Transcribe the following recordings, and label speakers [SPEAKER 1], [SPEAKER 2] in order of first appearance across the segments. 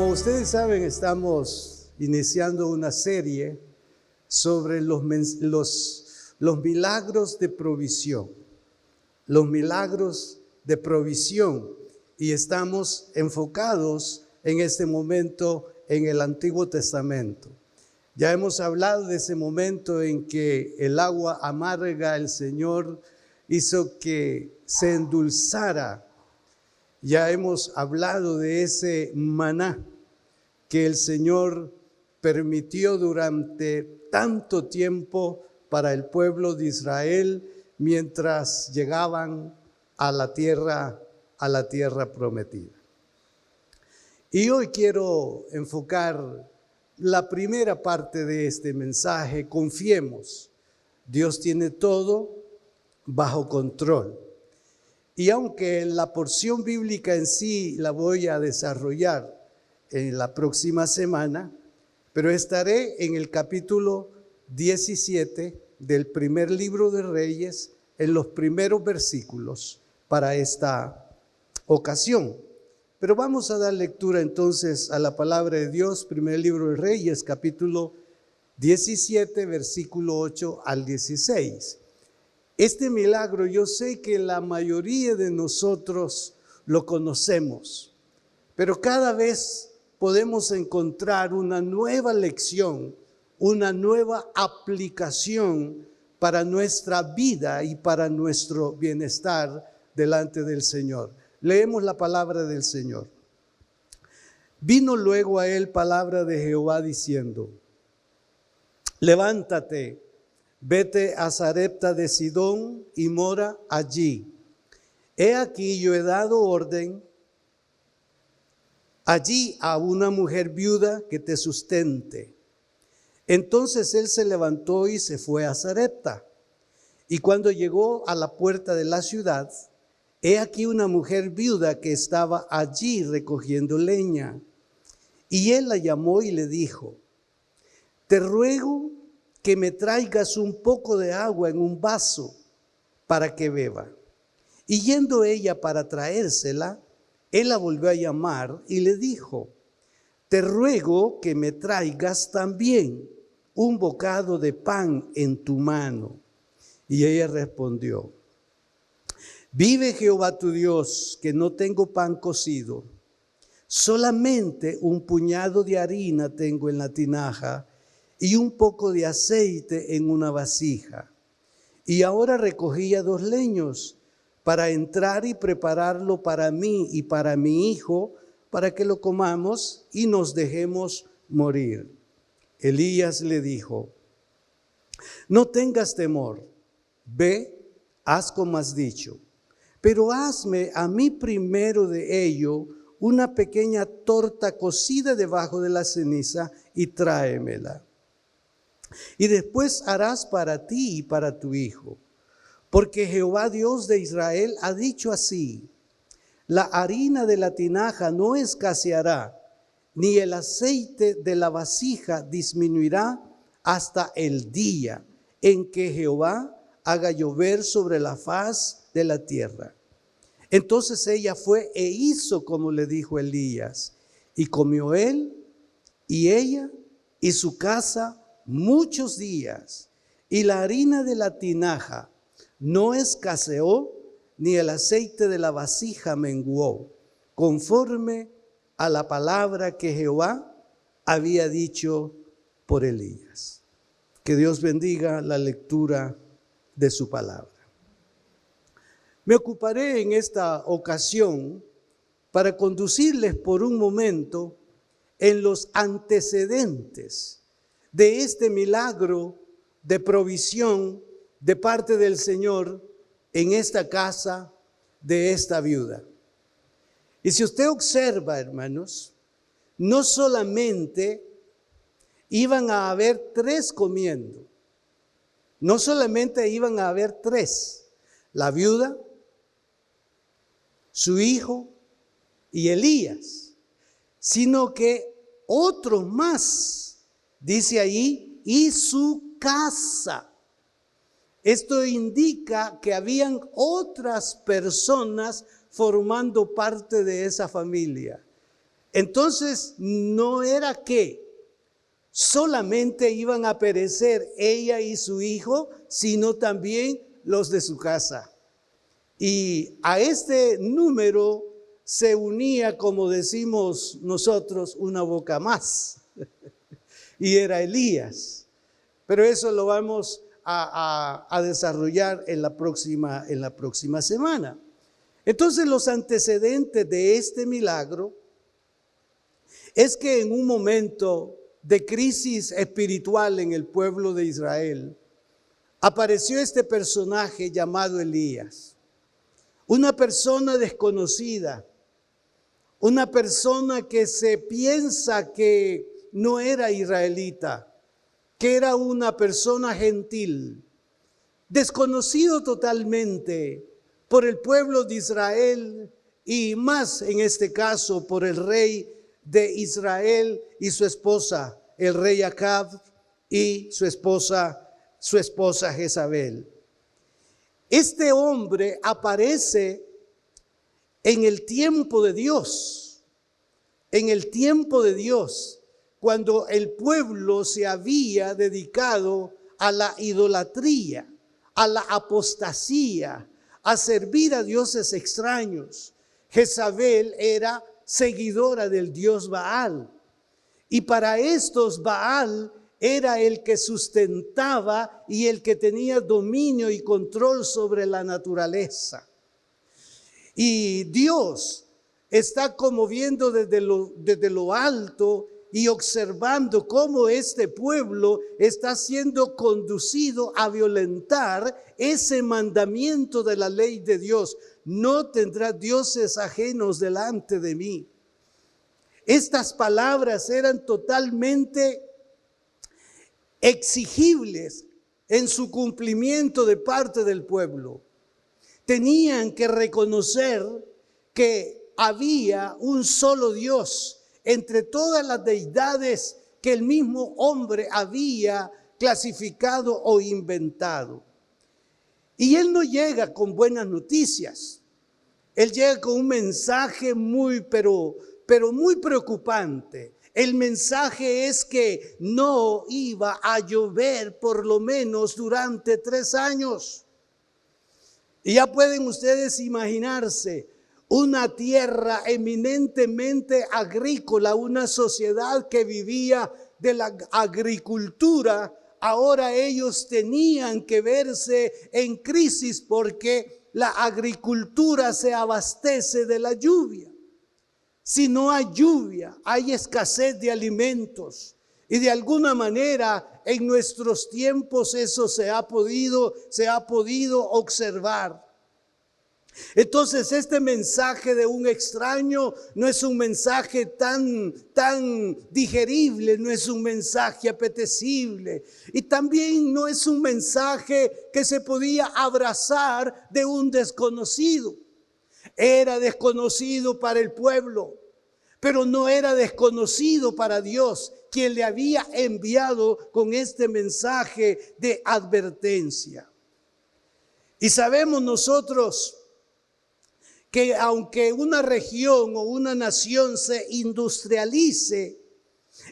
[SPEAKER 1] Como ustedes saben, estamos iniciando una serie sobre los milagros de provisión. Los milagros de provisión. Y estamos enfocados en este momento en el Antiguo Testamento. Ya hemos hablado de ese momento en que el agua amarga, el Señor hizo que se endulzara. Ya hemos hablado de ese maná que el Señor permitió durante tanto tiempo para el pueblo de Israel mientras llegaban a la tierra prometida. Y hoy quiero enfocar la primera parte de este mensaje. Confiemos, Dios tiene todo bajo control. Y aunque la porción bíblica en sí la voy a desarrollar en la próxima semana, pero estaré en el capítulo 17 del primer libro de Reyes, en los primeros versículos para esta ocasión. Pero vamos a dar lectura entonces a la palabra de Dios, primer libro de Reyes, capítulo 17, versículo 8 al 16. Este milagro yo sé que la mayoría de nosotros lo conocemos, pero cada vez podemos encontrar una nueva lección, una nueva aplicación para nuestra vida y para nuestro bienestar delante del Señor. Leemos la palabra del Señor. Vino luego a él palabra de Jehová diciendo: levántate, vete a Sarepta de Sidón y mora allí. He aquí yo he dado orden allí a una mujer viuda que te sustente. Entonces él se levantó y se fue a Sarepta. Y cuando llegó a la puerta de la ciudad, he aquí una mujer viuda que estaba allí recogiendo leña. Y él la llamó y le dijo: te ruego que me traigas un poco de agua en un vaso para que beba. Y yendo ella para traérsela, él la volvió a llamar y le dijo: te ruego que me traigas también un bocado de pan en tu mano. Y ella respondió: vive Jehová tu Dios, que no tengo pan cocido, solamente un puñado de harina tengo en la tinaja y un poco de aceite en una vasija. Y ahora recogía 2 leños para entrar y prepararlo para mí y para mi hijo, para que lo comamos y nos dejemos morir. Elías le dijo: no tengas temor, ve, haz como has dicho, pero hazme a mí primero de ello una pequeña torta cocida debajo de la ceniza y tráemela. Y después harás para ti y para tu hijo, porque Jehová Dios de Israel ha dicho así: la harina de la tinaja no escaseará, ni el aceite de la vasija disminuirá hasta el día en que Jehová haga llover sobre la faz de la tierra. Entonces ella fue e hizo como le dijo Elías, y comió él y ella y su casa muchos días, y la harina de la tinaja no escaseó, ni el aceite de la vasija menguó, conforme a la palabra que Jehová había dicho por Elías. Que Dios bendiga la lectura de su palabra. Me ocuparé en esta ocasión para conducirles por un momento en los antecedentes de este milagro de provisión de parte del Señor en esta casa de esta viuda. Y si usted observa, hermanos, no solamente iban a haber 3 comiendo, no solamente iban a haber 3, la viuda, su hijo y Elías, sino que otros más, dice ahí, y su casa. Esto indica que habían otras personas formando parte de esa familia. Entonces no era que solamente iban a perecer ella y su hijo, sino también los de su casa. Y a este número se unía, como decimos nosotros, una boca más. Y era Elías. Pero eso lo vamos a desarrollar en la próxima semana. Entonces los antecedentes de este milagro es que en un momento de crisis espiritual en el pueblo de Israel, apareció este personaje llamado Elías, una persona desconocida, una persona que se piensa que no era israelita, que era una persona gentil, desconocido totalmente por el pueblo de Israel y más en este caso por el rey de Israel y su esposa, el rey Acab y su esposa Jezabel. Este hombre aparece en el tiempo de Dios, cuando el pueblo se había dedicado a la idolatría, a la apostasía, a servir a dioses extraños. Jezabel era seguidora del dios Baal. Y para estos Baal era el que sustentaba y el que tenía dominio y control sobre la naturaleza. Y Dios está como viendo desde lo alto y observando cómo este pueblo está siendo conducido a violentar ese mandamiento de la ley de Dios. No tendrás dioses ajenos delante de mí. Estas palabras eran totalmente exigibles en su cumplimiento de parte del pueblo. Tenían que reconocer que había un solo Dios entre todas las deidades que el mismo hombre había clasificado o inventado. Y él no llega con buenas noticias. Él llega con un mensaje pero muy preocupante. El mensaje es que no iba a llover por lo menos durante 3 años. Y ya pueden ustedes imaginarse una tierra eminentemente agrícola, una sociedad que vivía de la agricultura. Ahora ellos tenían que verse en crisis porque la agricultura se abastece de la lluvia. Si no hay lluvia, hay escasez de alimentos. Y de alguna manera en nuestros tiempos eso se ha podido observar. Entonces este mensaje de un extraño no es un mensaje tan digerible, no es un mensaje apetecible. Y también no es un mensaje que se podía abrazar de un desconocido. Era desconocido para el pueblo, pero no era desconocido para Dios, quien le había enviado con este mensaje de advertencia. Y sabemos nosotros que aunque una región o una nación se industrialice,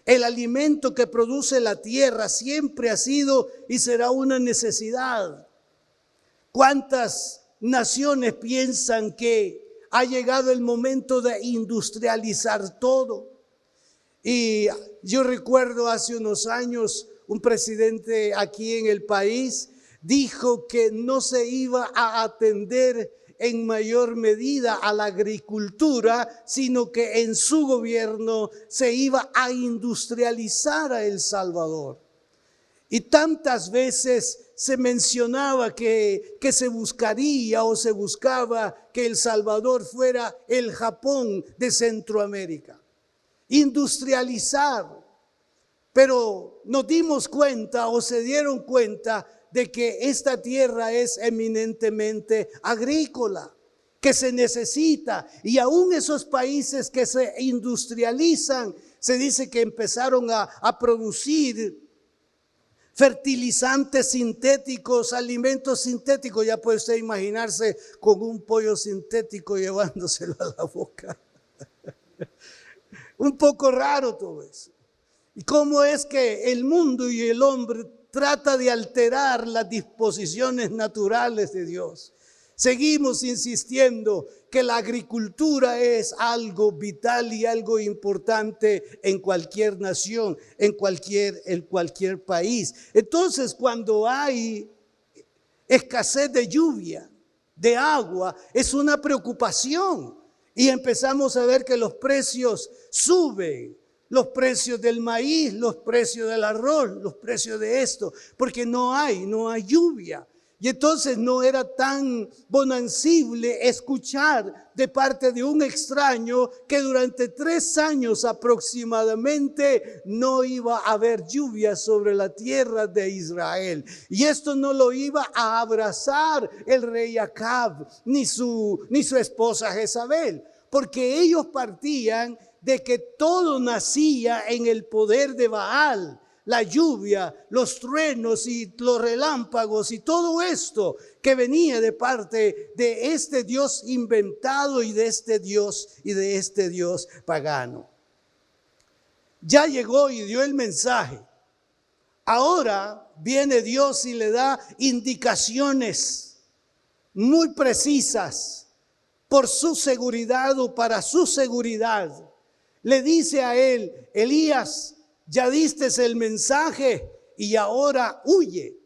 [SPEAKER 1] el alimento que produce la tierra siempre ha sido y será una necesidad. ¿Cuántas naciones piensan que ha llegado el momento de industrializar todo? Y yo recuerdo hace unos años un presidente aquí en el país dijo que no se iba a atender en mayor medida a la agricultura, sino que en su gobierno se iba a industrializar a El Salvador. Y tantas veces se mencionaba que se buscaría o se buscaba que El Salvador fuera el Japón de Centroamérica. Industrializar. Pero nos dimos cuenta o se dieron cuenta de que esta tierra es eminentemente agrícola, que se necesita. Y aún esos países que se industrializan, se dice que empezaron a producir fertilizantes sintéticos, alimentos sintéticos. Ya puede usted imaginarse con un pollo sintético llevándoselo a la boca. Un poco raro todo eso. ¿Y cómo es que el mundo y el hombre trata de alterar las disposiciones naturales de Dios? Seguimos insistiendo que la agricultura es algo vital y algo importante en cualquier nación, en cualquier país. Entonces, cuando hay escasez de lluvia, de agua, es una preocupación. Y empezamos a ver que los precios suben. Los precios del maíz, los precios del arroz, los precios de esto, porque no hay lluvia. Y entonces no era tan bonancible escuchar de parte de un extraño que durante 3 años aproximadamente no iba a haber lluvia sobre la tierra de Israel. Y esto no lo iba a abrazar el rey Acab ni su esposa Jezabel, porque ellos partían de que todo nacía en el poder de Baal. La lluvia, los truenos y los relámpagos y todo esto que venía de parte de este Dios inventado y de este Dios pagano. Ya llegó y dio el mensaje. Ahora viene Dios y le da indicaciones muy precisas por su seguridad o para su seguridad. Le dice a él: Elías, ya diste el mensaje y ahora huye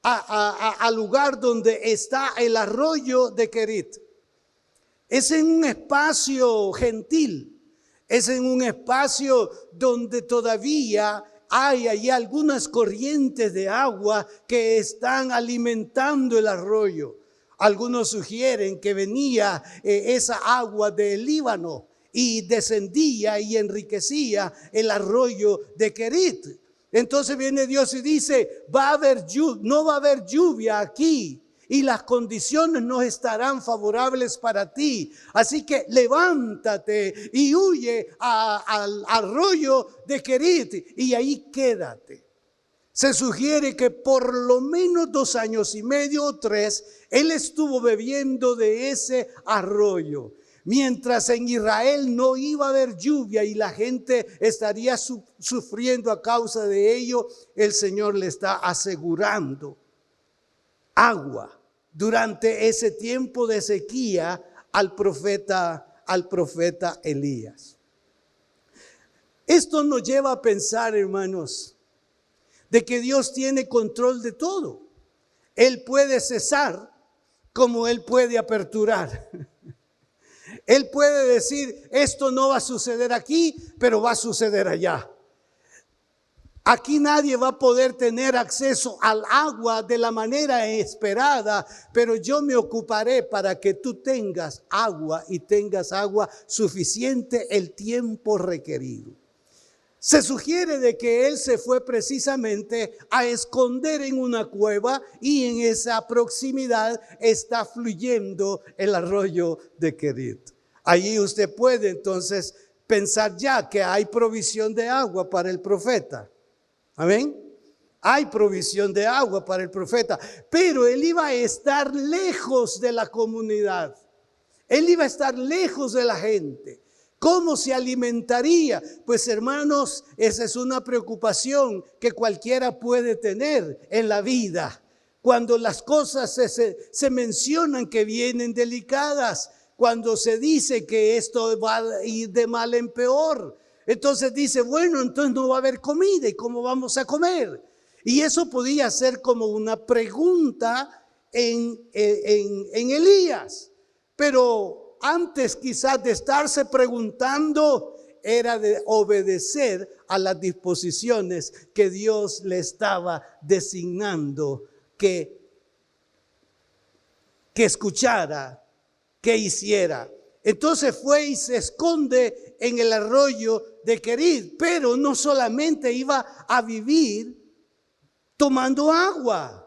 [SPEAKER 1] al lugar donde está el arroyo de Querit. Es en un espacio gentil, es en un espacio donde todavía hay allí algunas corrientes de agua que están alimentando el arroyo. Algunos sugieren que venía esa agua del Líbano y descendía y enriquecía el arroyo de Querit. Entonces viene Dios y dice: no va a haber lluvia aquí y las condiciones no estarán favorables para ti. Así que levántate y huye al arroyo de Querit y ahí quédate. Se sugiere que por lo menos 2 años y medio o 3, él estuvo bebiendo de ese arroyo. Mientras en Israel no iba a haber lluvia y la gente estaría sufriendo a causa de ello, el Señor le está asegurando agua durante ese tiempo de sequía al profeta Elías. Esto nos lleva a pensar, hermanos, de que Dios tiene control de todo. Él puede cesar como Él puede aperturar. Él puede decir: esto no va a suceder aquí, pero va a suceder allá. Aquí nadie va a poder tener acceso al agua de la manera esperada, pero yo me ocuparé para que tú tengas agua y tengas agua suficiente el tiempo requerido. Se sugiere de que él se fue precisamente a esconder en una cueva y en esa proximidad está fluyendo el arroyo de Querit. Allí usted puede entonces pensar ya que hay provisión de agua para el profeta. Amén. Hay provisión de agua para el profeta, pero él iba a estar lejos de la comunidad. Él iba a estar lejos de la gente. ¿Cómo se alimentaría? Pues hermanos, esa es una preocupación que cualquiera puede tener en la vida. Cuando las cosas se mencionan que vienen delicadas, cuando se dice que esto va a ir de mal en peor, entonces dice: bueno, entonces no va a haber comida, ¿y cómo vamos a comer? Y eso podía ser como una pregunta en Elías, pero antes quizás de estarse preguntando, era de obedecer a las disposiciones que Dios le estaba designando que escuchara, que hiciera. Entonces fue y se esconde en el arroyo de Querit, pero no solamente iba a vivir tomando agua,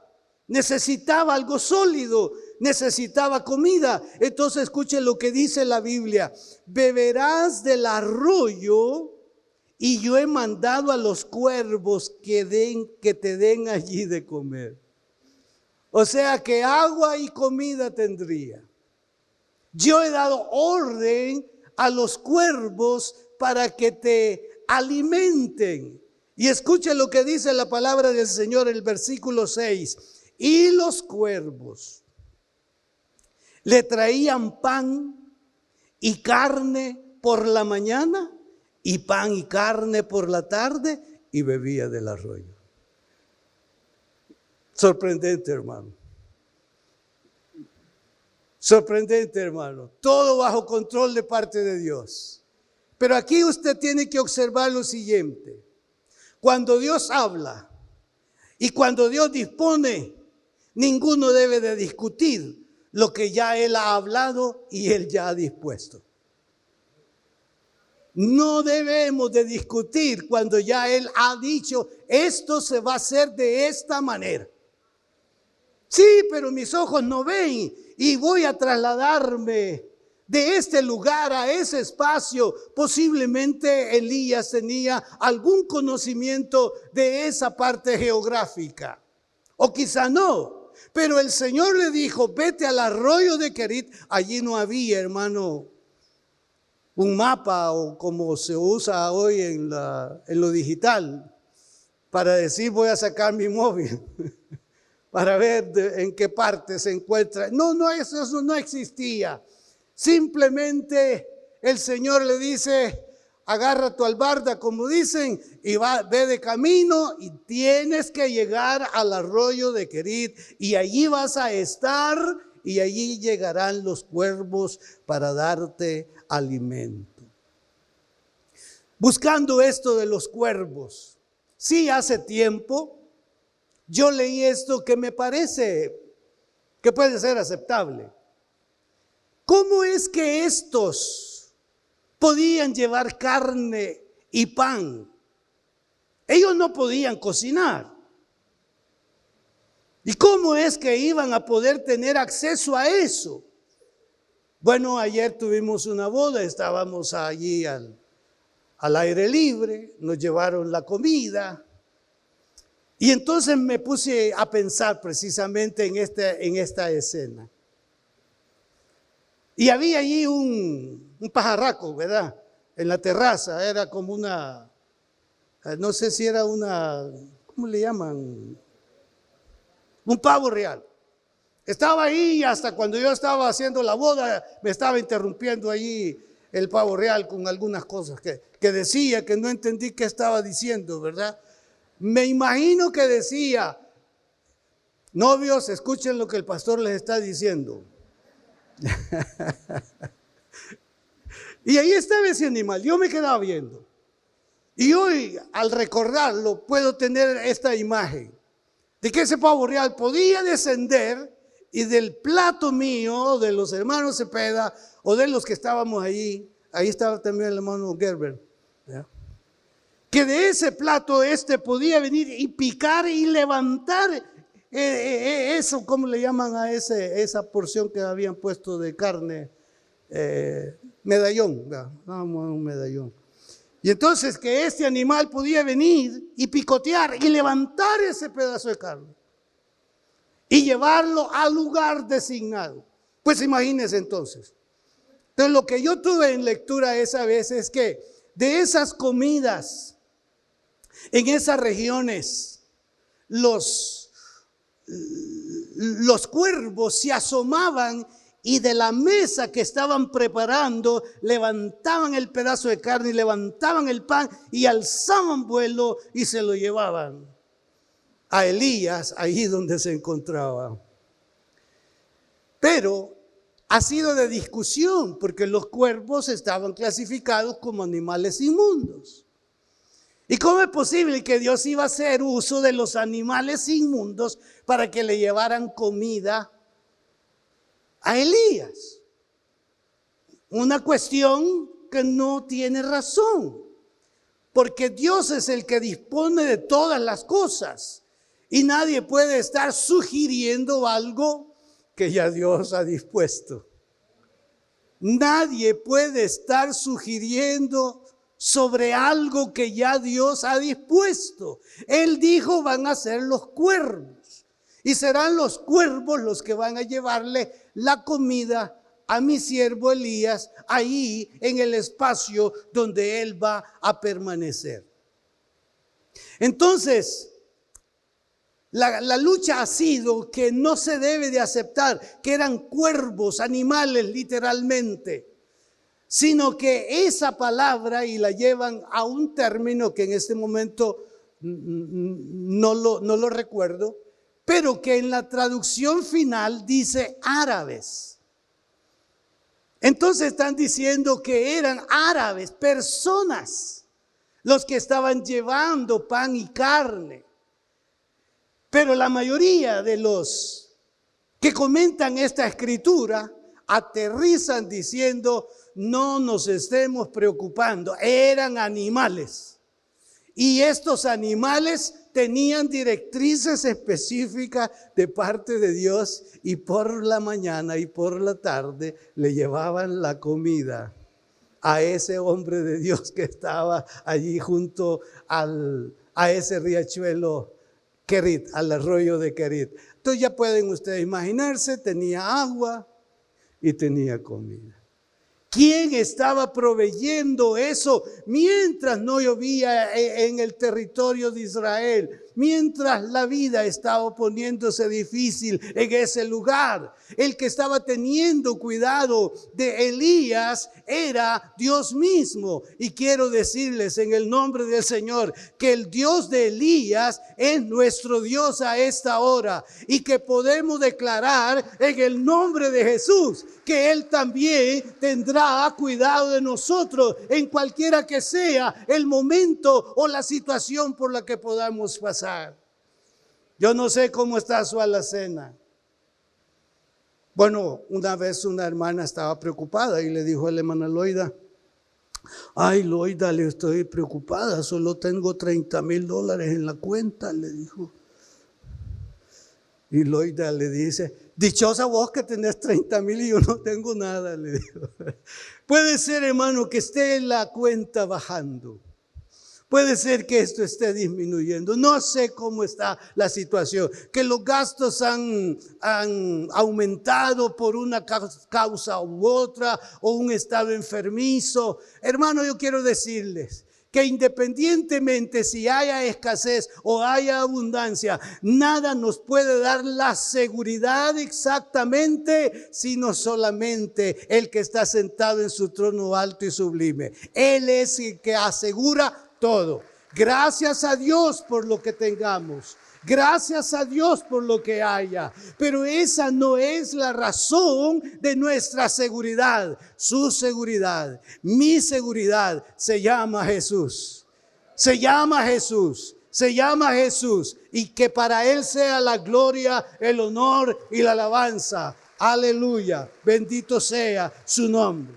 [SPEAKER 1] necesitaba algo sólido, necesitaba comida. Entonces escuchen lo que dice la Biblia: beberás del arroyo y yo he mandado a los cuervos que te den allí de comer. O sea que agua y comida tendría. Yo he dado orden a los cuervos para que te alimenten. Y escuche lo que dice la palabra del Señor en el versículo 6. Y los cuervos le traían pan y carne por la mañana, y pan y carne por la tarde, y bebía del arroyo. Sorprendente, hermano. Sorprendente, hermano. Todo bajo control de parte de Dios. Pero aquí usted tiene que observar lo siguiente. Cuando Dios habla y cuando Dios dispone, ninguno debe de discutir lo que ya Él ha hablado y Él ya ha dispuesto. No debemos de discutir cuando ya Él ha dicho, esto se va a hacer de esta manera. Sí, pero mis ojos no ven y voy a trasladarme de este lugar a ese espacio. Posiblemente Elías tenía algún conocimiento de esa parte geográfica, o quizá no. Pero el Señor le dijo, vete al arroyo de Querit. Allí no había, hermano, un mapa o como se usa hoy en lo digital para decir voy a sacar mi móvil para ver en qué parte se encuentra. No, eso no existía. Simplemente el Señor le dice, agarra tu albarda, como dicen, y ve de camino y tienes que llegar al arroyo de Querit y allí vas a estar y allí llegarán los cuervos para darte alimento. Buscando esto de los cuervos, sí, hace tiempo yo leí esto que me parece que puede ser aceptable. ¿Cómo es que estos podían llevar carne y pan? Ellos no podían cocinar. ¿Y cómo es que iban a poder tener acceso a eso? Bueno, ayer tuvimos una boda, estábamos allí al aire libre, nos llevaron la comida. Y entonces me puse a pensar precisamente en esta escena. Y había allí un pajarraco, ¿verdad? En la terraza, era como una, no sé si era una, ¿cómo le llaman? Un pavo real. Estaba ahí hasta cuando yo estaba haciendo la boda, me estaba interrumpiendo allí el pavo real con algunas cosas que decía, que no entendí qué estaba diciendo, ¿verdad? Me imagino que decía, novios, escuchen lo que el pastor les está diciendo. Y ahí estaba ese animal, yo me quedaba viendo. Y hoy, al recordarlo, puedo tener esta imagen de que ese pavo real podía descender y del plato mío, de los hermanos Cepeda, o de los que estábamos ahí estaba también el hermano Gerber, ¿ya? Que de ese plato podía venir y picar y levantar eso, ¿cómo le llaman a esa porción que habían puesto de carne? Medallón, vamos a un medallón. Y entonces que este animal podía venir y picotear y levantar ese pedazo de carne y llevarlo al lugar designado. Pues imagínense entonces. Entonces lo que yo tuve en lectura esa vez es que de esas comidas en esas regiones, los cuervos se asomaban y de la mesa que estaban preparando levantaban el pedazo de carne y levantaban el pan y alzaban vuelo y se lo llevaban a Elías allí donde se encontraba. Pero ha sido de discusión porque los cuervos estaban clasificados como animales inmundos. ¿Y cómo es posible que Dios iba a hacer uso de los animales inmundos para que le llevaran comida a Elías? Una cuestión que no tiene razón, porque Dios es el que dispone de todas las cosas y nadie puede estar sugiriendo algo que ya Dios ha dispuesto. Nadie puede estar sugiriendo sobre algo que ya Dios ha dispuesto. Él dijo, van a ser los cuervos y serán los cuervos los que van a llevarle la comida a mi siervo Elías ahí en el espacio donde él va a permanecer. Entonces, la lucha ha sido que no se debe de aceptar que eran cuervos, animales literalmente, sino que esa palabra, y la llevan a un término que en este momento no lo recuerdo, pero que en la traducción final dice árabes. Entonces están diciendo que eran árabes, personas, los que estaban llevando pan y carne. Pero la mayoría de los que comentan esta escritura aterrizan diciendo: no nos estemos preocupando, eran animales. Y estos animales tenían directrices específicas de parte de Dios, y por la mañana y por la tarde le llevaban la comida a ese hombre de Dios que estaba allí junto a ese riachuelo Kerit, al arroyo de Kerit. Entonces ya pueden ustedes imaginarse, tenía agua y tenía comida. ¿Quién estaba proveyendo eso mientras no llovía en el territorio de Israel? Mientras la vida estaba poniéndose difícil en ese lugar. El que estaba teniendo cuidado de Elías era Dios mismo. Y quiero decirles en el nombre del Señor que el Dios de Elías es nuestro Dios a esta hora. Y que podemos declarar en el nombre de Jesús que Él también tendrá cuidado de nosotros en cualquiera que sea el momento o la situación por la que podamos pasar. Yo no sé cómo está su alacena. Bueno, una vez una hermana estaba preocupada y le dijo a la hermana Loida: ay, Loida, le estoy preocupada, solo tengo $30,000 en la cuenta, le dijo. Y Loida le dice: dichosa vos que tenés 30,000 y yo no tengo nada, le dijo. Puede ser, hermano, que esté la cuenta bajando. Puede ser que esto esté disminuyendo. No sé cómo está la situación. Que los gastos han aumentado por una causa u otra, o un estado enfermizo. Hermano, yo quiero decirles que independientemente si haya escasez o haya abundancia, nada nos puede dar la seguridad exactamente, sino solamente el que está sentado en su trono alto y sublime. Él es el que asegura todo. Gracias a Dios por lo que tengamos. Gracias a Dios por lo que haya. Pero esa no es la razón de nuestra seguridad. Su seguridad, mi seguridad, se llama Jesús. Se llama Jesús. Se llama Jesús. Y que para Él sea la gloria, el honor y la alabanza. Aleluya. Bendito sea su nombre.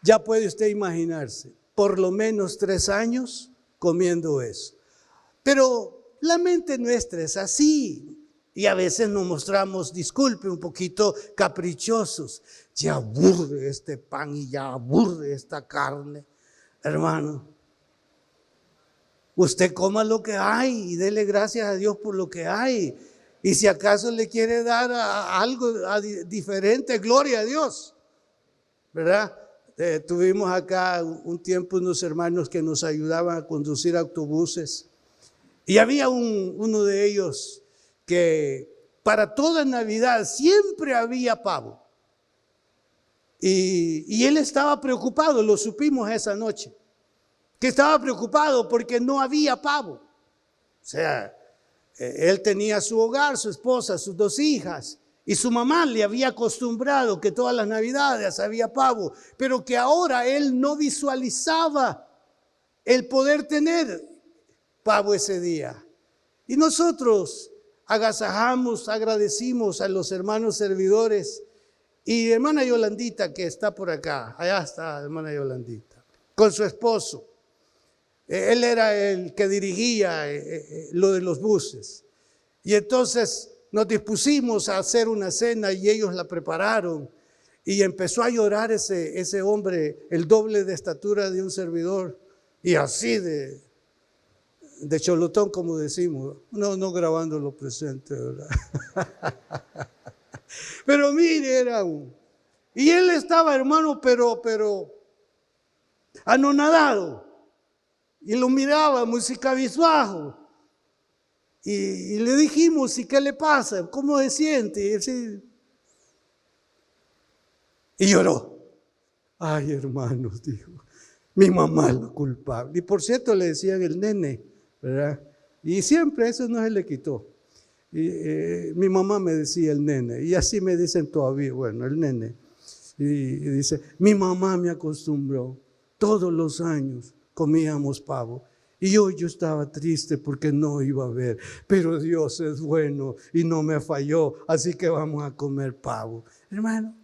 [SPEAKER 1] Ya puede usted imaginarse, por lo menos 3 años comiendo eso. Pero la mente nuestra es así. Y a veces nos mostramos, disculpe, un poquito caprichosos. Ya aburre este pan y ya aburre esta carne. Hermano, usted coma lo que hay y dele gracias a Dios por lo que hay. Y si acaso le quiere dar algo diferente, gloria a Dios. ¿Verdad? Tuvimos acá un tiempo unos hermanos que nos ayudaban a conducir autobuses. Y había uno de ellos que para toda Navidad siempre había pavo. Y él estaba preocupado, lo supimos esa noche, que estaba preocupado porque no había pavo. O sea, él tenía su hogar, su esposa, sus 2 hijas. Y su mamá le había acostumbrado que todas las Navidades había pavo, pero que ahora él no visualizaba el poder tener pavo ese día. Y nosotros agasajamos, agradecimos a los hermanos servidores. Y hermana Yolandita, que está por acá, allá está hermana Yolandita, con su esposo. Él era el que dirigía lo de los buses. Y entonces nos dispusimos a hacer una cena y ellos la prepararon. Y empezó a llorar ese hombre, el doble de estatura de un servidor. Y así de cholotón, como decimos. No grabando lo presente, ¿verdad? Pero mire, y él estaba, hermano, pero anonadado. Y lo miraba muy cabizbajo. Y le dijimos, ¿y qué le pasa? ¿Cómo se siente? Y lloró. Ay, hermanos, dijo, mi mamá es la culpable. Y por cierto le decían el nene, ¿verdad? Y siempre eso no se le quitó. Y, mi mamá me decía el nene, y así me dicen todavía, bueno, el nene. Y dice, mi mamá me acostumbró, todos los años comíamos pavo. Y yo estaba triste porque no iba a ver, pero Dios es bueno y no me falló, así que vamos a comer pavo. Hermano,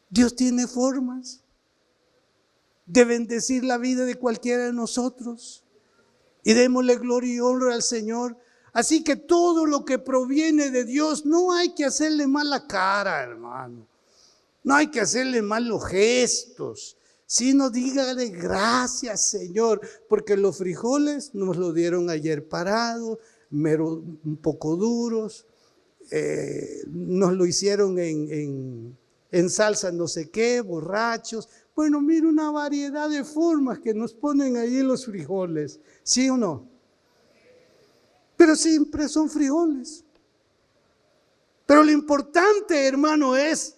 [SPEAKER 1] Dios tiene formas de bendecir la vida de cualquiera de nosotros. Y démosle gloria y honra al Señor. Así que todo lo que proviene de Dios, no hay que hacerle mala cara, hermano. No hay que hacerle malos gestos, sino dígale gracias, Señor, porque los frijoles nos lo dieron ayer parados, un poco duros, nos lo hicieron en salsa no sé qué, borrachos. Bueno, mire una variedad de formas que nos ponen ahí los frijoles, ¿sí o no? Pero siempre son frijoles. Pero lo importante, hermano, es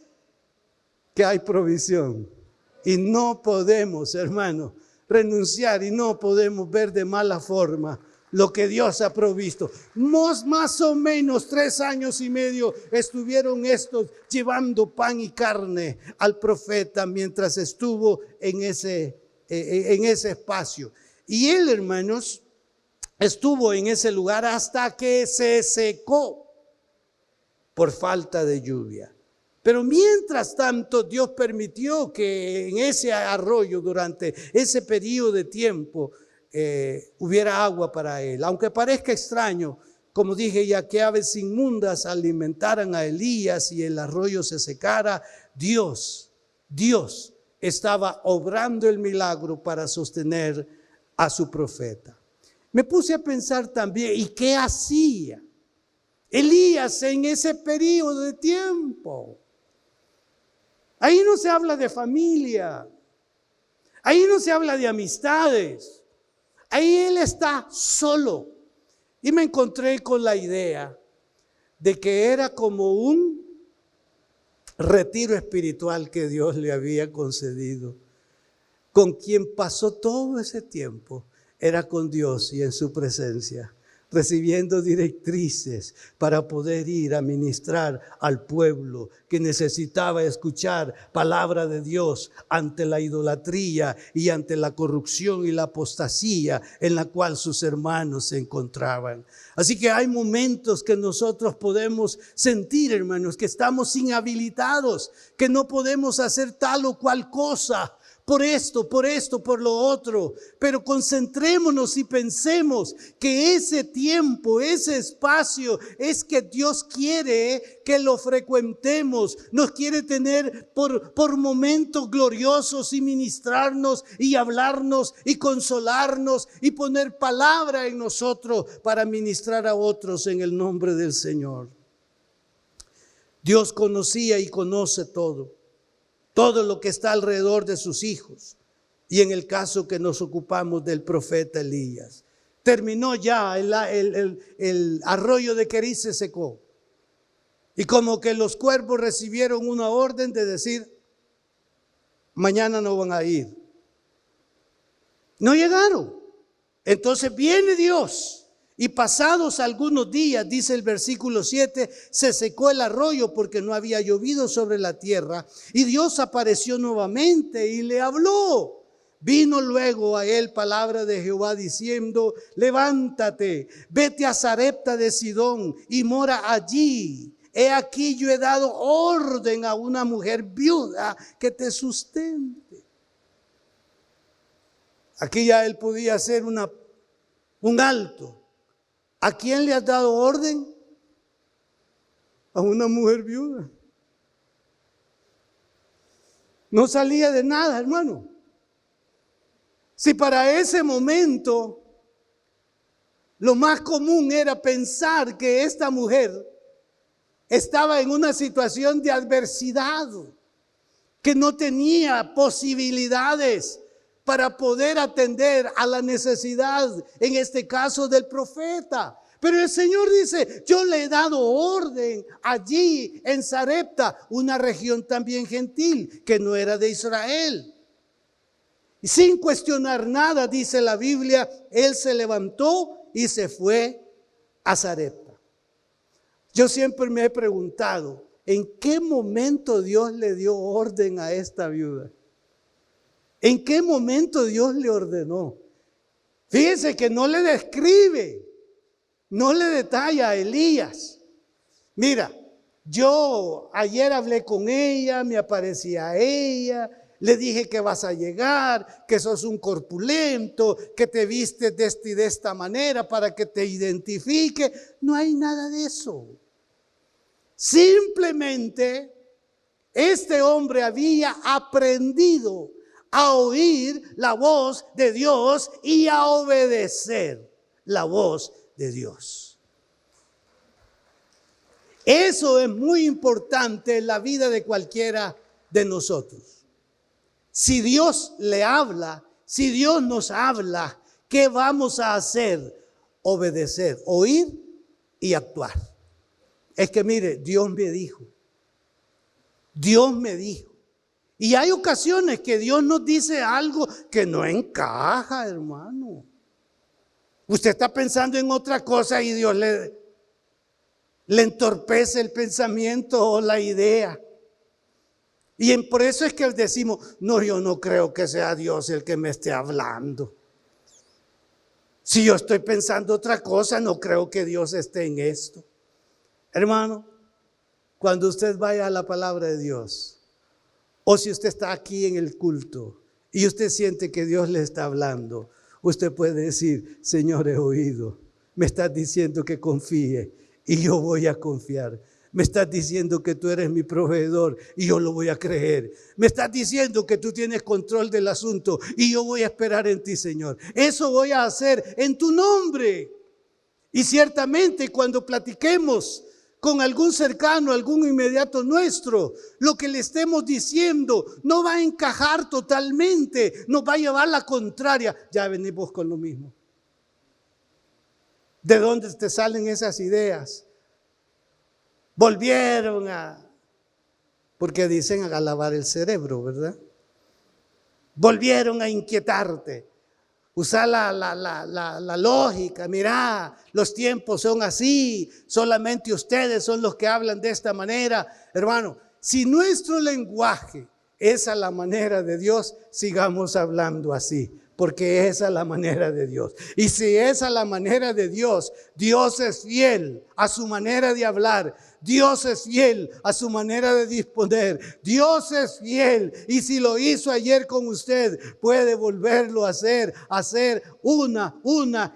[SPEAKER 1] que hay provisión. Y no podemos, hermano, renunciar y no podemos ver de mala forma lo que Dios ha provisto. Más o menos 3 años y medio estuvieron estos llevando pan y carne al profeta mientras estuvo en ese espacio. Y él, hermanos, estuvo en ese lugar hasta que se secó por falta de lluvia. Pero mientras tanto, Dios permitió que en ese arroyo, durante ese periodo de tiempo, hubiera agua para él. Aunque parezca extraño, como dije ya, que aves inmundas alimentaran a Elías y el arroyo se secara, Dios estaba obrando el milagro para sostener a su profeta. Me puse a pensar también, ¿y qué hacía Elías en ese periodo de tiempo? Ahí no se habla de familia, ahí no se habla de amistades, ahí él está solo. Y me encontré con la idea de que era como un retiro espiritual que Dios le había concedido. Con quien pasó todo ese tiempo era con Dios y en su presencia, recibiendo directrices para poder ir a ministrar al pueblo que necesitaba escuchar palabra de Dios ante la idolatría y ante la corrupción y la apostasía en la cual sus hermanos se encontraban. Así que hay momentos que nosotros podemos sentir, hermanos, que estamos inhabilitados, que no podemos hacer tal o cual cosa. Por esto, por lo otro. Pero concentrémonos y pensemos que ese tiempo, ese espacio es que Dios quiere que lo frecuentemos. Nos quiere tener por momentos gloriosos y ministrarnos y hablarnos y consolarnos y poner palabra en nosotros para ministrar a otros en el nombre del Señor. Dios conocía y conoce todo lo que está alrededor de sus hijos. Y en el caso que nos ocupamos del profeta Elías, terminó ya el arroyo de Querís se secó. Y como que los cuervos recibieron una orden de decir, mañana no van a ir. No llegaron. Entonces viene Dios. Y pasados algunos días, dice el versículo 7, se secó el arroyo porque no había llovido sobre la tierra. Y Dios apareció nuevamente y le habló. Vino luego a él palabra de Jehová diciendo, levántate, vete a Sarepta de Sidón y mora allí. He aquí yo he dado orden a una mujer viuda que te sustente. Aquí ya él podía hacer un alto. ¿A quién le has dado orden? A una mujer viuda. No salía de nada, hermano. Si para ese momento lo más común era pensar que esta mujer estaba en una situación de adversidad, que no tenía posibilidades para poder atender a la necesidad, en este caso del profeta. Pero el Señor dice, yo le he dado orden allí en Sarepta, una región también gentil, que no era de Israel. Y sin cuestionar nada, dice la Biblia, él se levantó y se fue a Sarepta. Yo siempre me he preguntado, ¿en qué momento Dios le dio orden a esta viuda? ¿En qué momento Dios le ordenó? Fíjense que no le describe, no le detalla a Elías. Mira, yo ayer hablé con ella, me aparecía ella, le dije que vas a llegar, que sos un corpulento, que te vistes de esta manera para que te identifique. No hay nada de eso. Simplemente este hombre había aprendido a oír la voz de Dios y a obedecer la voz de Dios. Eso es muy importante en la vida de cualquiera de nosotros. Si Dios le habla, si Dios nos habla, ¿qué vamos a hacer? Obedecer, oír y actuar. Es que mire, Dios me dijo. Dios me dijo. Y hay ocasiones que Dios nos dice algo que no encaja, hermano. Usted está pensando en otra cosa y Dios le entorpece el pensamiento o la idea. Y por eso es que decimos, no, yo no creo que sea Dios el que me esté hablando. Si yo estoy pensando otra cosa, no creo que Dios esté en esto. Hermano, cuando usted vaya a la palabra de Dios, o si usted está aquí en el culto y usted siente que Dios le está hablando, usted puede decir, Señor, he oído, me estás diciendo que confíe y yo voy a confiar. Me estás diciendo que tú eres mi proveedor y yo lo voy a creer. Me estás diciendo que tú tienes control del asunto y yo voy a esperar en ti, Señor. Eso voy a hacer en tu nombre. Y ciertamente cuando platiquemos con algún cercano, algún inmediato nuestro, lo que le estemos diciendo no va a encajar totalmente, nos va a llevar la contraria. Ya venimos con lo mismo. ¿De dónde te salen esas ideas? Volvieron porque dicen a lavar el cerebro, ¿verdad? Volvieron a inquietarte. Usar la lógica. Mirá, los tiempos son así. Solamente ustedes son los que hablan de esta manera. Hermano, si nuestro lenguaje es a la manera de Dios, sigamos hablando así. Porque esa es la manera de Dios. Y si es a la manera de Dios, Dios es fiel a su manera de hablar. Dios es fiel a su manera de disponer. Dios es fiel. Y si lo hizo ayer con usted, puede volverlo a hacer una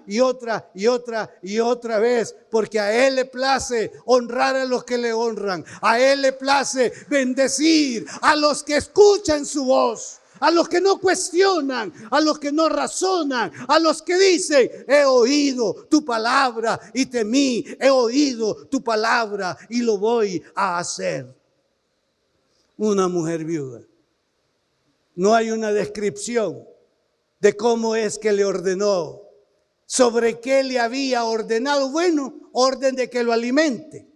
[SPEAKER 1] y otra vez. Porque a Él le place honrar a los que le honran. A Él le place bendecir a los que escuchan su voz. A los que no cuestionan, a los que no razonan, a los que dicen, he oído tu palabra y temí, he oído tu palabra y lo voy a hacer. Una mujer viuda. No hay una descripción de cómo es que le ordenó, sobre qué le había ordenado. Bueno, orden de que lo alimente.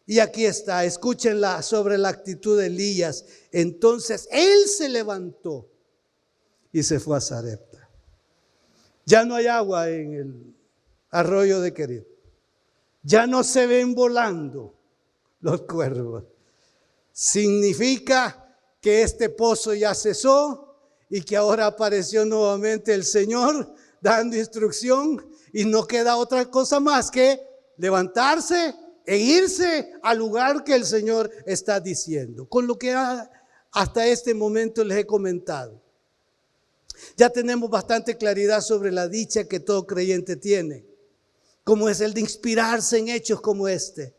[SPEAKER 1] Y aquí está, escúchenla sobre la actitud de Elías. Entonces él se levantó y se fue a Sarepta. Ya no hay agua en el arroyo de Querit. Ya no se ven volando los cuervos. Significa que este pozo ya cesó y que ahora apareció nuevamente el Señor dando instrucción y no queda otra cosa más que levantarse e irse al lugar que el Señor está diciendo. Con lo que hasta este momento les he comentado. Ya tenemos bastante claridad sobre la dicha que todo creyente tiene, como es el de inspirarse en hechos como este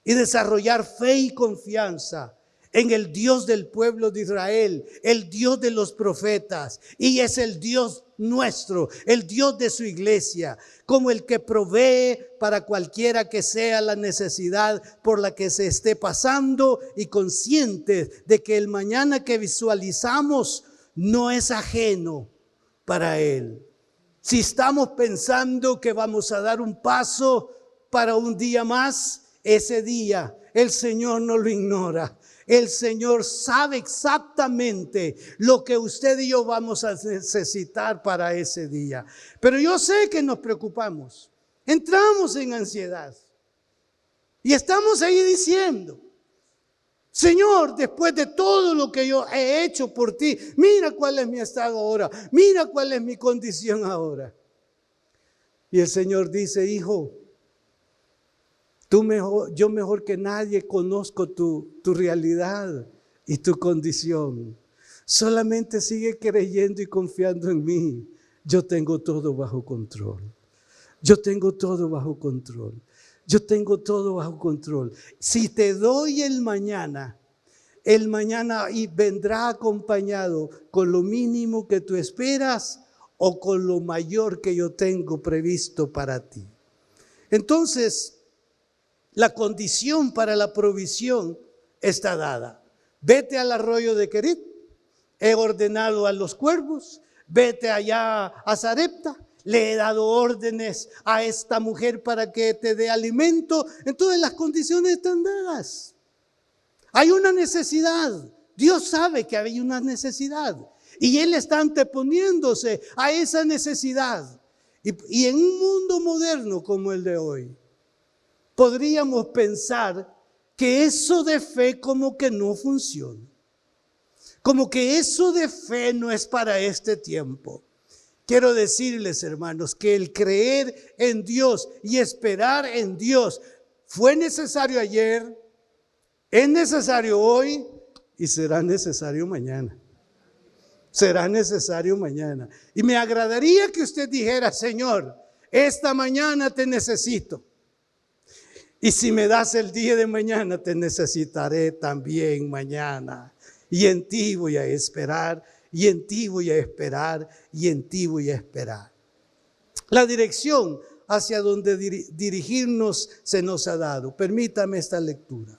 [SPEAKER 1] y desarrollar fe y confianza en el Dios del pueblo de Israel, el Dios de los profetas, y es el Dios nuestro, el Dios de su iglesia, como el que provee para cualquiera que sea la necesidad por la que se esté pasando, y conscientes de que el mañana que visualizamos no es ajeno para Él. Si estamos pensando que vamos a dar un paso para un día más, ese día el Señor no lo ignora. El Señor sabe exactamente lo que usted y yo vamos a necesitar para ese día. Pero yo sé que nos preocupamos, entramos en ansiedad y estamos ahí diciendo: Señor, después de todo lo que yo he hecho por ti, mira cuál es mi estado ahora, mira cuál es mi condición ahora. Y el Señor dice: hijo, yo mejor que nadie conozco tu realidad y tu condición. Solamente sigue creyendo y confiando en mí. Yo tengo todo bajo control. Yo tengo todo bajo control. Yo tengo todo bajo control. Si te doy el mañana y vendrá acompañado con lo mínimo que tú esperas o con lo mayor que yo tengo previsto para ti. Entonces, la condición para la provisión está dada. Vete al arroyo de Querit, he ordenado a los cuervos, vete allá a Sarepta, le he dado órdenes a esta mujer para que te dé alimento. Entonces las condiciones están dadas. Hay una necesidad. Dios sabe que hay una necesidad y Él está anteponiéndose a esa necesidad. Y en un mundo moderno como el de hoy, podríamos pensar que eso de fe como que no funciona. Como que eso de fe no es para este tiempo. Quiero decirles, hermanos, que el creer en Dios y esperar en Dios fue necesario ayer, es necesario hoy y será necesario mañana. Será necesario mañana. Y me agradaría que usted dijera: Señor, esta mañana te necesito. Y si me das el día de mañana, te necesitaré también mañana. Y en ti voy a esperar, y en ti voy a esperar, y en ti voy a esperar. La dirección hacia donde dirigirnos se nos ha dado. Permítame esta lectura.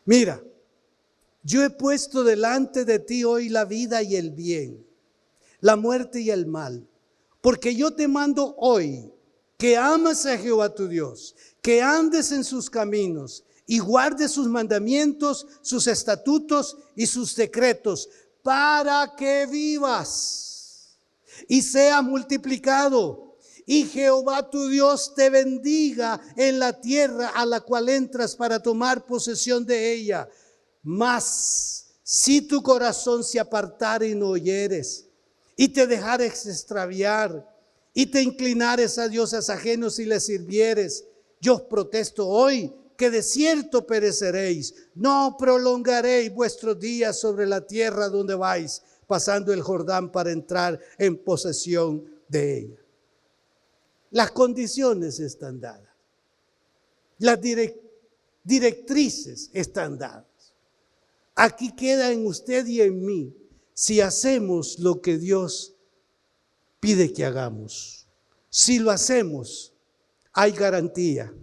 [SPEAKER 1] Mira, yo he puesto delante de ti hoy la vida y el bien, la muerte y el mal. Porque yo te mando hoy que ames a Jehová tu Dios, que andes en sus caminos y guardes sus mandamientos, sus estatutos y sus decretos, para que vivas y seas multiplicado. Y Jehová tu Dios te bendiga en la tierra a la cual entras para tomar posesión de ella. Mas si tu corazón se apartare y no oyeres, y te dejares extraviar, y te inclinares a dioses ajenos y les sirvieres, yo os protesto hoy que de cierto pereceréis. No prolongaréis vuestros días sobre la tierra donde vais, pasando el Jordán para entrar en posesión de ella. Las condiciones están dadas. Las directrices están dadas. Aquí queda en usted y en mí si hacemos lo que Dios pide que hagamos. Si lo hacemos, hay garantía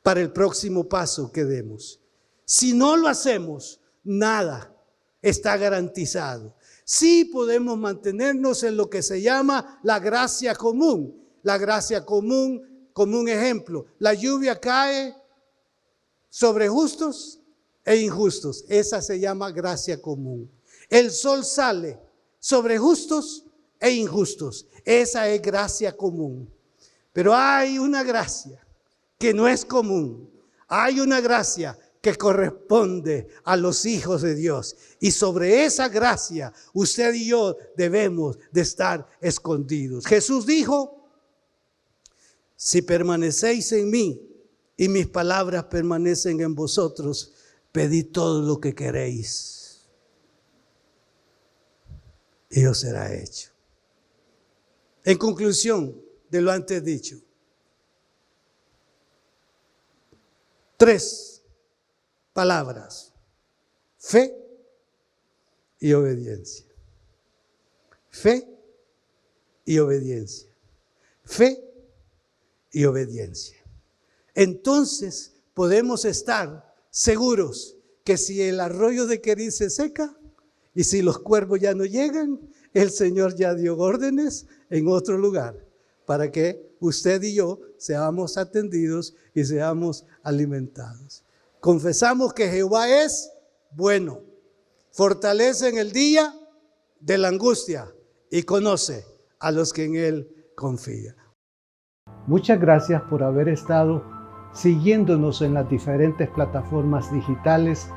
[SPEAKER 1] para el próximo paso que demos. Si no lo hacemos, nada está garantizado. Sí podemos mantenernos en lo que se llama la gracia común. La gracia común, como un ejemplo, la lluvia cae sobre justos e injustos. Esa se llama gracia común. El sol sale sobre justos e injustos. Esa es gracia común. Pero hay una gracia que no es común. Hay una gracia que corresponde a los hijos de Dios. Y sobre esa gracia usted y yo debemos de estar escondidos. Jesús dijo: si permanecéis en mí y mis palabras permanecen en vosotros, pedid todo lo que queréis y os será hecho. En conclusión de lo antes dicho, 3 palabras: Fe y obediencia. Fe y obediencia. Fe y obediencia. Entonces podemos estar seguros que si el arroyo de Querid se seca y si los cuervos ya no llegan, el Señor ya dio órdenes en otro lugar para que usted y yo seamos atendidos y seamos alimentados. Confesamos que Jehová es bueno, fortalece en el día de la angustia y conoce a los que en Él confían. Muchas gracias por haber estado siguiéndonos en las diferentes plataformas digitales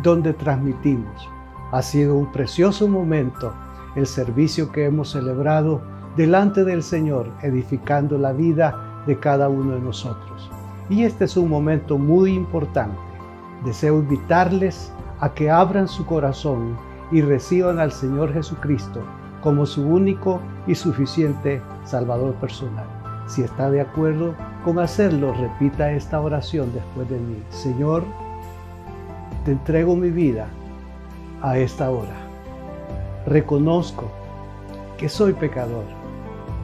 [SPEAKER 1] donde transmitimos. Ha sido un precioso momento el servicio que hemos celebrado delante del Señor, edificando la vida de cada uno de nosotros. Y este es un momento muy importante. Deseo invitarles a que abran su corazón y reciban al Señor Jesucristo como su único y suficiente Salvador personal. Si está de acuerdo con hacerlo, repita esta oración después de mí. Señor, te entrego mi vida a esta hora. Reconozco que soy pecador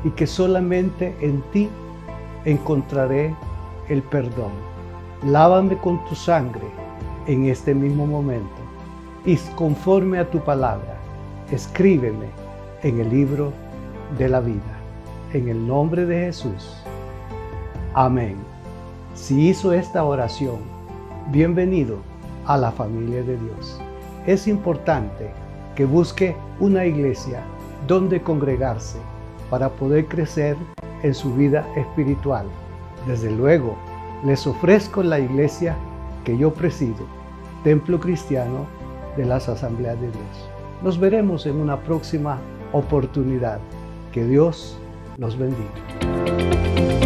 [SPEAKER 1] y que solamente en ti encontraré el perdón. Lávame con tu sangre en este mismo momento y conforme a tu palabra, escríbeme en el libro de la vida. En el nombre de Jesús. Amén. Si hizo esta oración, bienvenido a la familia de Dios. Es importante que busque una iglesia donde congregarse para poder crecer en su vida espiritual. Desde luego, les ofrezco la iglesia que yo presido, Templo Cristiano de las Asambleas de Dios. Nos veremos en una próxima oportunidad. Que Dios los bendiga.